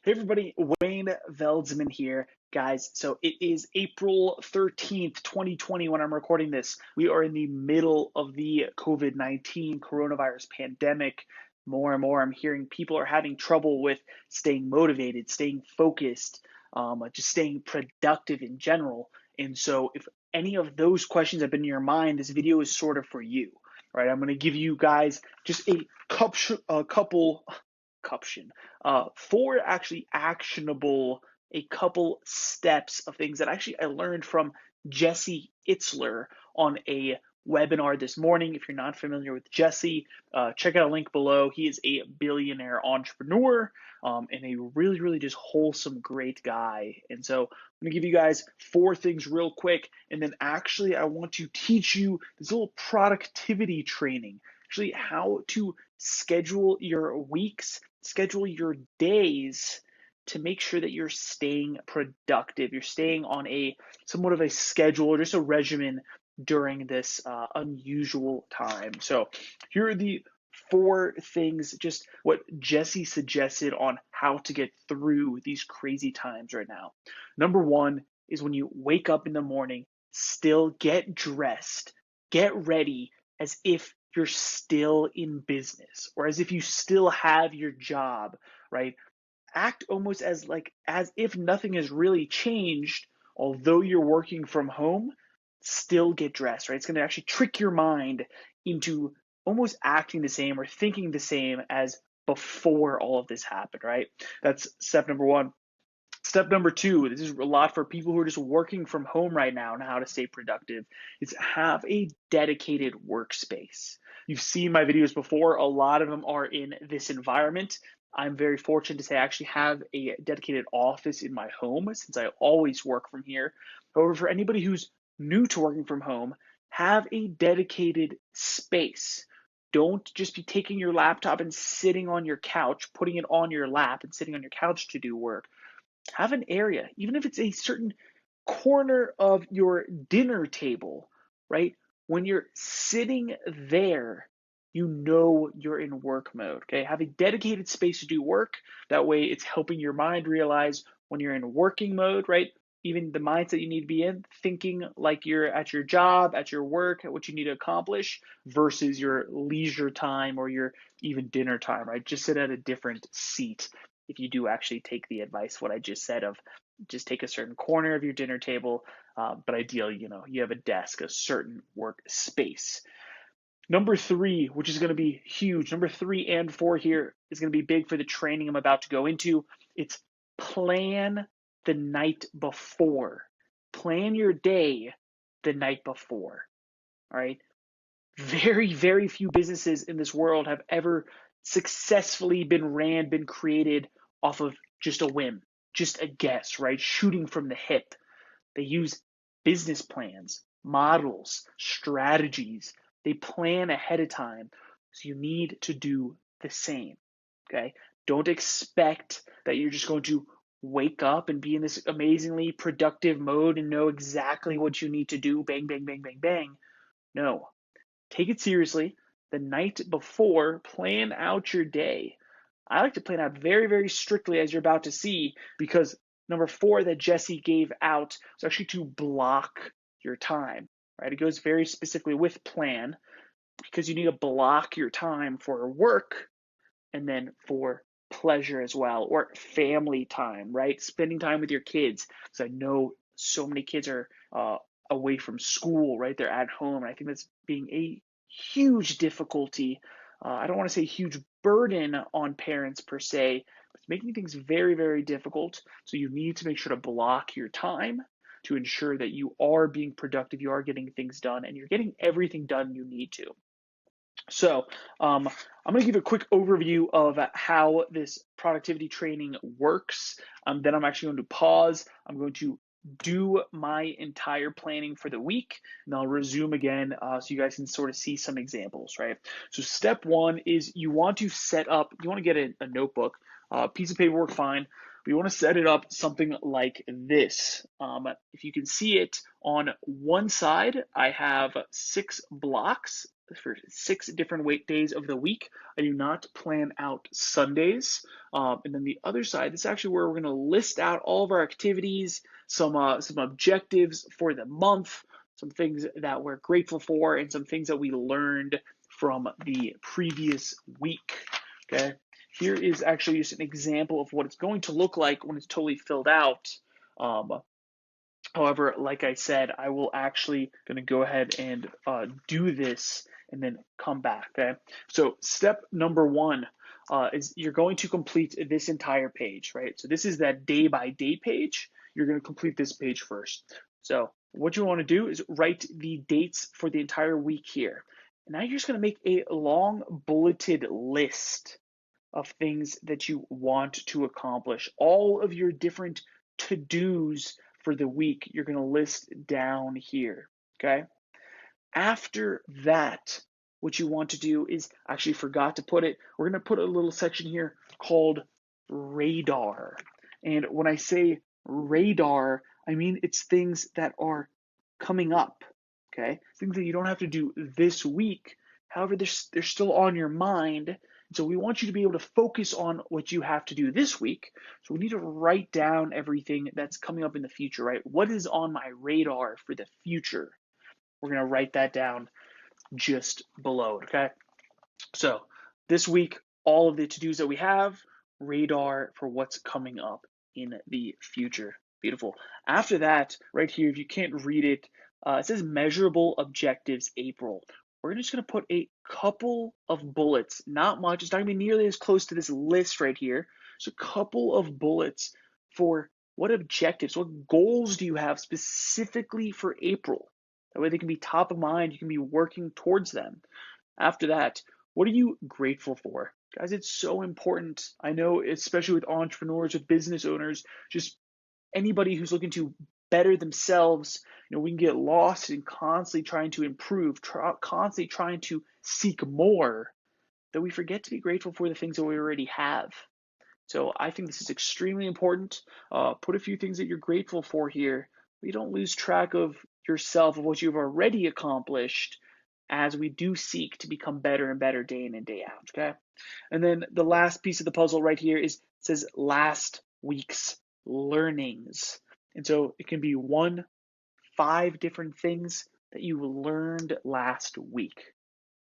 Hey everybody, Wayne Veldsman here. Guys, so it is April 13th, 2020 when I'm recording this. We are in the middle of the COVID-19 coronavirus pandemic. More and more, I'm hearing people are having trouble with staying motivated, staying focused, just staying productive in general. And so if any of those questions have been in your mind, this video is sort of for you, right? I'm going to give you guys just a couple four actually actionable, a couple steps of things that actually I learned from Jesse Itzler on a webinar this morning. If you're not familiar with Jesse, check out a link below. He is a billionaire entrepreneur and a really, really just wholesome, great guy. And so I'm gonna give you guys four things real quick, and then actually I want to teach you this little productivity training, actually how to schedule your weeks, schedule your days to make sure that you're staying productive. You're staying on a somewhat of a schedule or just a regimen during this unusual time. So here are the four things, just what Jesse suggested on how to get through these crazy times right now. Number one is when you wake up in the morning, still get dressed, get ready as if you're still in business or as if you still have your job, right? Act almost as if nothing has really changed, although you're working from home. Still get dressed, right? It's going to actually trick your mind into almost acting the same or thinking the same as before all of this happened, right? That's step number one. Step number two, this is a lot for people who are just working from home right now and how to stay productive, is have a dedicated workspace. You've seen my videos before. A lot of them are in this environment. I'm very fortunate to say I actually have a dedicated office in my home since I always work from here. However, for anybody who's new to working from home, have a dedicated space. Don't just be taking your laptop and sitting on your couch, putting it on your lap and sitting on your couch to do work. Have an area, even if it's a certain corner of your dinner table, right? When you're sitting there, you know you're in work mode, okay? Have a dedicated space to do work. That way it's helping your mind realize when you're in working mode, right? Even the mindset you need to be in, thinking like you're at your job, at your work, at what you need to accomplish versus your leisure time or your even dinner time, right? Just sit at a different seat if you do actually take the advice, what I just said of just take a certain corner of your dinner table, but ideally, you have a desk, a certain work space. Number three, which is going to be huge, number 3 and 4 here is going to be big for the training I'm about to go into. It's plan the night before. Plan your day the night before, all right? Very, very few businesses in this world have ever successfully been created off of just a whim, just a guess, right? Shooting from the hip. They use business plans, models, strategies. They plan ahead of time. So you need to do the same, okay? Don't expect that you're just going to wake up and be in this amazingly productive mode and know exactly what you need to do. Bang, bang, bang, bang, bang. No, take it seriously. The night before, plan out your day. I like to plan out very, very strictly, as you're about to see, because number 4 that Jesse gave out is actually to block your time, right? It goes very specifically with plan because you need to block your time for work and then for pleasure as well, or family time, right? Spending time with your kids. Because I know so many kids are away from school, right? They're at home. And I think that's being a huge difficulty. I don't want to say huge burden on parents per se, but it's making things very, very difficult. So you need to make sure to block your time to ensure that you are being productive, you are getting things done, and you're getting everything done you need to. So I'm going to give a quick overview of how this productivity training works. Then I'm actually going to pause. I'm going to do my entire planning for the week, and I'll resume again so you guys can sort of see some examples, right? So step one is you want to get a notebook, piece of paper work fine, but you want to set it up something like this. If you can see it, on one side, I have 6 blocks for 6 different days of the week. I do not plan out Sundays. And then the other side, this is actually where we're going to list out all of our activities, some objectives for the month, some things that we're grateful for, and some things that we learned from the previous week. Okay, here is actually just an example of what it's going to look like when it's totally filled out. However, like I said, I will actually going to go ahead and do this and then come back. Okay, so step number 1 is you're going to complete this entire page, right? So this is that day by day page. You're going to complete this page first. So what you want to do is write the dates for the entire week here. And now you're just going to make a long bulleted list of things that you want to accomplish. All of your different to-dos for the week, you're going to list down here, okay? After that, what you want to do is, actually forgot to put it, we're going to put a little section here called radar. And when I say radar, I mean it's things that are coming up, okay? Things that you don't have to do this week. However, they're still on your mind. So we want you to be able to focus on what you have to do this week. So we need to write down everything that's coming up in the future, right? What is on my radar for the future? We're going to write that down just below it, okay? So this week, all of the to-dos that we have, radar for what's coming up in the future. Beautiful. After that, right here, if you can't read it, it says measurable objectives April. We're just going to put a couple of bullets, not much. It's not going to be nearly as close to this list right here. So a couple of bullets for what objectives, what goals do you have specifically for April? That way they can be top of mind. You can be working towards them. After that, what are you grateful for? Guys, it's so important. I know, especially with entrepreneurs, with business owners, just anybody who's looking to better themselves, we can get lost in constantly trying to improve, constantly trying to seek more, that we forget to be grateful for the things that we already have. So I think this is extremely important. Put a few things that you're grateful for here. You don't lose track of yourself, of what you've already accomplished, as we do seek to become better and better day in and day out, okay? And then the last piece of the puzzle right here says last week's learnings. And so it can be 5 different things that you learned last week,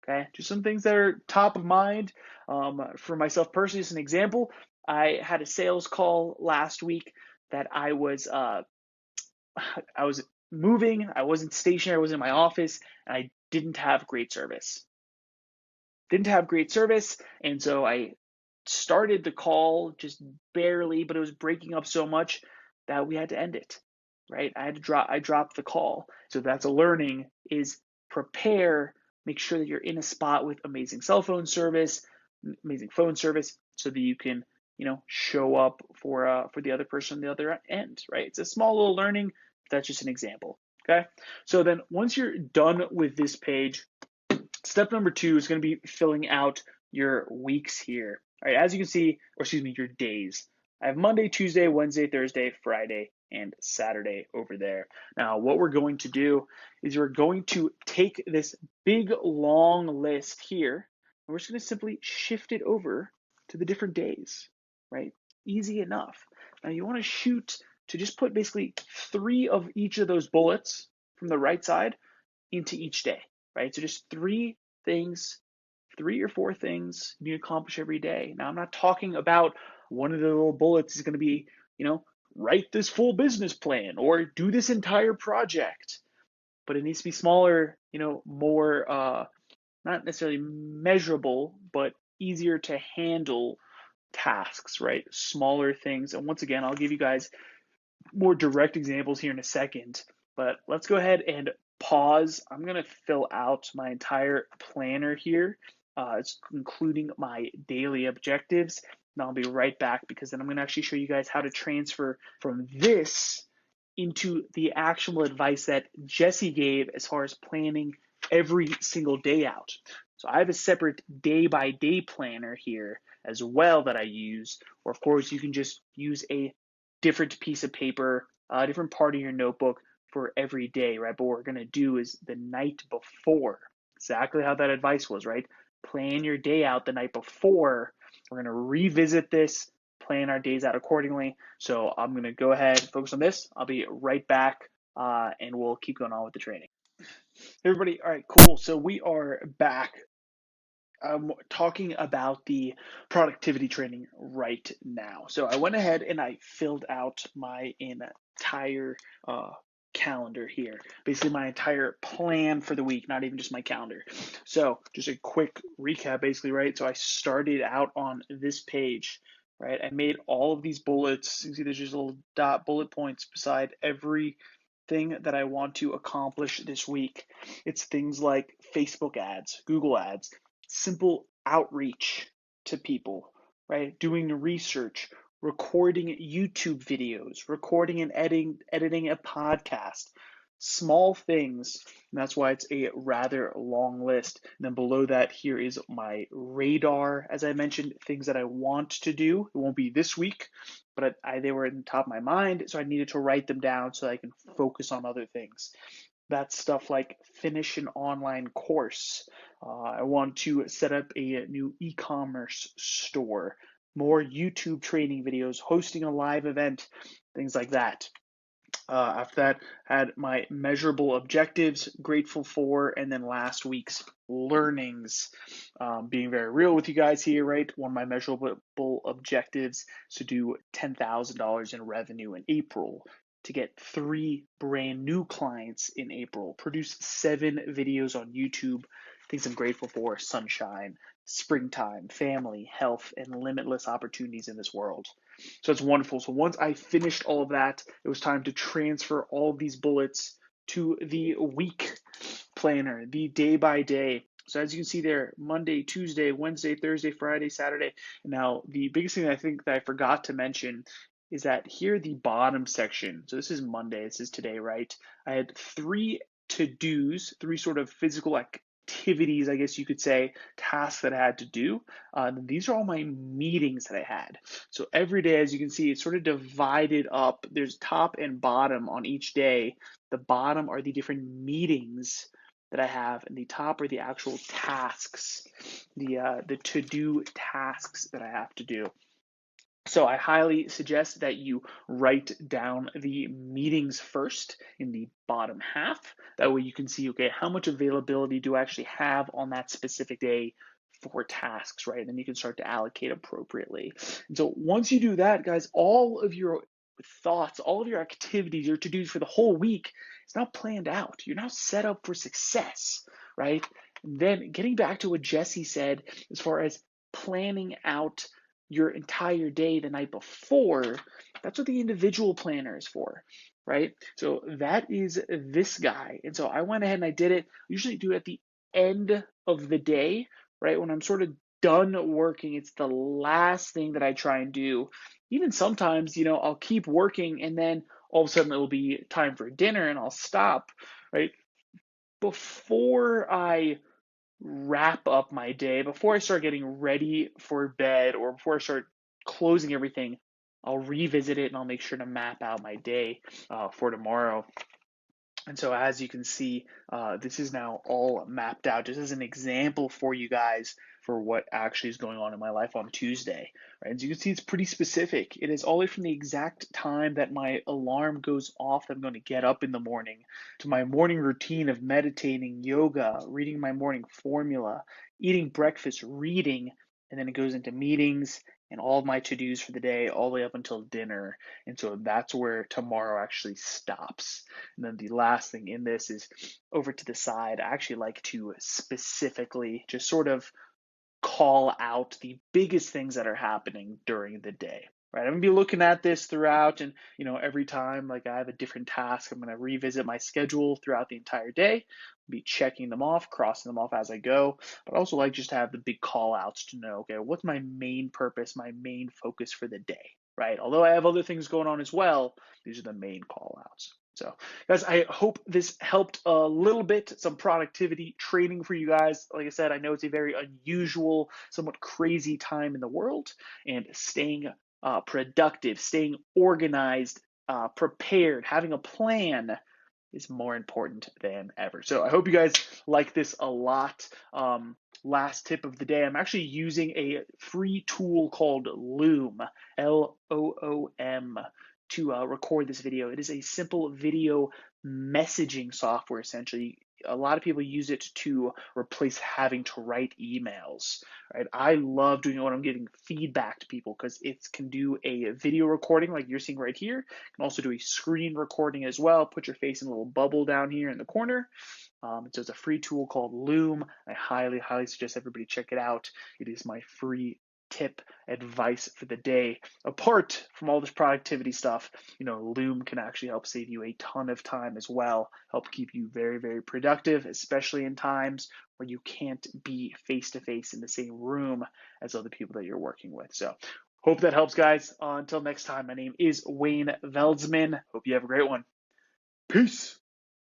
okay? Just some things that are top of mind. For myself personally, as an example, I had a sales call last week that I was moving, I wasn't stationary, I was in my office, and I didn't have great service. And so I started the call just barely, but it was breaking up so much that we had to end it, right? I dropped the call. So that's a learning, is prepare, make sure that you're in a spot with amazing phone service, so that you can, show up for the other person on the other end, right? It's a small little learning. That's just an example, okay? So then once you're done with this page, step number 2 is going to be filling out your weeks here. All right, as you can see, your days. I have Monday, Tuesday, Wednesday, Thursday, Friday, and Saturday over there. Now, what we're going to do is we're going to take this big, long list here, and we're just going to simply shift it over to the different days, right? Easy enough. Now, you want to shoot to just put basically 3 of each of those bullets from the right side into each day, right? So just 3 or 4 things you accomplish every day. Now, I'm not talking about one of the little bullets is going to be, write this full business plan or do this entire project, but it needs to be smaller, more, not necessarily measurable, but easier to handle tasks, right? Smaller things. And once again, I'll give you guys more direct examples here in a second, but let's go ahead and pause. I'm going to fill out my entire planner here. It's including my daily objectives. And I'll be right back, because then I'm going to actually show you guys how to transfer from this into the actual advice that Jesse gave as far as planning every single day out. So I have a separate day-by-day planner here as well that I use, or of course you can just use a different piece of paper, a different part of your notebook for every day, right? But what we're going to do is the night before. exactly how that advice was, right? Plan your day out the night before. We're going to revisit this, plan our days out accordingly. So I'm going to go ahead and focus on this. I'll be right back, and we'll keep going on with the training. Everybody, all right, cool. So we are back. Talking about the productivity training right now. So I went ahead and I filled out my entire calendar here, basically my entire plan for the week, not even just my calendar. So just a quick recap, basically, right? So I started out on this page, right? I made all of these bullets. You see there's just little dot bullet points beside every thing that I want to accomplish this week. It's things like Facebook ads, Google ads, simple outreach to people, right? Doing the research, recording YouTube videos, recording and editing a podcast, small things. And that's why it's a rather long list. And then below that, here is my radar, as I mentioned, things that I want to do. It won't be this week, but they were in the top of my mind, so I needed to write them down so I can focus on other things. That's stuff like finish an online course. I want to set up a new e-commerce store, more YouTube training videos, hosting a live event, things like that. After that, had my measurable objectives, grateful for, and then last week's learnings. Being very real with you guys here, right? One of my measurable objectives is to do $10,000 in revenue in April, to get 3 brand new clients in April, produce 7 videos on YouTube, things I'm grateful for: sunshine, springtime, family, health, and limitless opportunities in this world. So it's wonderful. So once I finished all of that, it was time to transfer all of these bullets to the week planner, the day by day. So as you can see there, Monday, Tuesday, Wednesday, Thursday, Friday, Saturday. And now the biggest thing I think that I forgot to mention is that here, the bottom section. So this is Monday, this is today, right? I had 3 to-dos, 3 sort of physical activities, I guess you could say, tasks that I had to do. These are all my meetings that I had. So every day, as you can see, it's sort of divided up. There's top and bottom on each day. The bottom are the different meetings that I have, and the top are the actual tasks, the to-do tasks that I have to do. So I highly suggest that you write down the meetings first in the bottom half. That way you can see, okay, how much availability do I actually have on that specific day for tasks, right? And then you can start to allocate appropriately. And so once you do that, guys, all of your thoughts, all of your activities, your to-dos for the whole week is now planned out. You're now set up for success, right? And then getting back to what Jesse said as far as planning out your entire day the night before, that's what the individual planner is for, right? So that is this guy. And so I went ahead and I did it. I usually do it at the end of the day, right? When I'm sort of done working, it's the last thing that I try and do. Even sometimes, I'll keep working and then all of a sudden it'll be time for dinner and I'll stop, right? Before I wrap up my day, before I start getting ready for bed or before I start closing everything, I'll revisit it and I'll make sure to map out my day for tomorrow. And so as you can see, this is now all mapped out just as an example for you guys for what actually is going on in my life on Tuesday. Right? As you can see, it's pretty specific. It is all the way from the exact time that my alarm goes off that I'm going to get up in the morning, to my morning routine of meditating, yoga, reading my morning formula, eating breakfast, reading, and then it goes into meetings and all of my to-dos for the day all the way up until dinner. And so that's where tomorrow actually stops. And then the last thing in this is over to the side. I actually like to specifically just sort of call out the biggest things that are happening during the day. Right, I'm gonna be looking at this throughout, and every time like I have a different task, I'm gonna revisit my schedule throughout the entire day, be checking them off, crossing them off as I go. But I also like just to have the big call outs to know, okay, what's my main purpose, my main focus for the day, right? Although I have other things going on as well, these are the main call outs. So, guys, I hope this helped a little bit, some productivity training for you guys. Like I said, I know it's a very unusual, somewhat crazy time in the world, and staying productive, staying organized, prepared, having a plan is more important than ever. So I hope you guys like this a lot. Last tip of the day, I'm actually using a free tool called Loom, Loom, to record this video. It is a simple video messaging software, essentially. A lot of people use it to replace having to write emails, right? I love doing it when I'm giving feedback to people because it can do a video recording like you're seeing right here. It can also do a screen recording as well. Put your face in a little bubble down here in the corner. So it's a free tool called Loom. I highly, highly suggest everybody check it out. It is my free tip advice for the day. Apart from all this productivity stuff, Loom can actually help save you a ton of time as well, help keep you very, very productive, especially in times where you can't be face to face in the same room as other people that you're working with. So hope that helps, guys. Until next time, my name is Wayne Veldsman. Hope you have a great one. Peace.